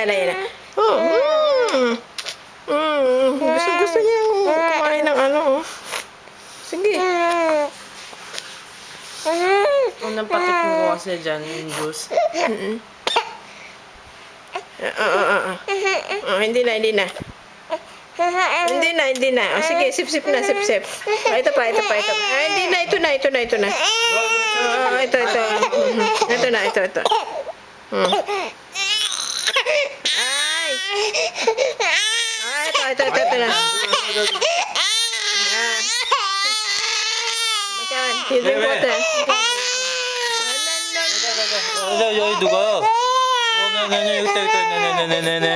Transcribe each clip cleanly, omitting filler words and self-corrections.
yan na. Oh, gusto niya kumain ng ano, oh. Sige. Unang patik mo kasi dyan, yung juice. Hindi na. Hindi na. O, sige, sip na. Ito pa. Hindi na, ito na. Ito. Ito. Ito. Ito na. You drink water. 여기 누가? 네, 여기 있다. 네.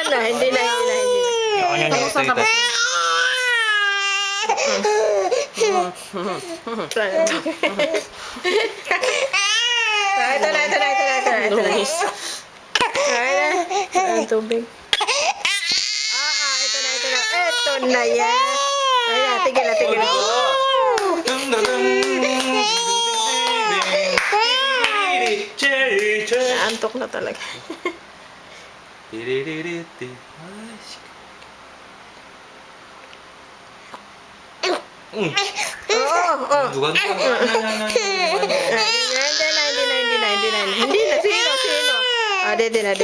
No. Hindi na. Kamusta ka ba? Ito na. Lumis. Ang tubig. Ito na yan. Ayan, tigil na. Antok na talaga. 누가? Hindi na. Sino? Dede na.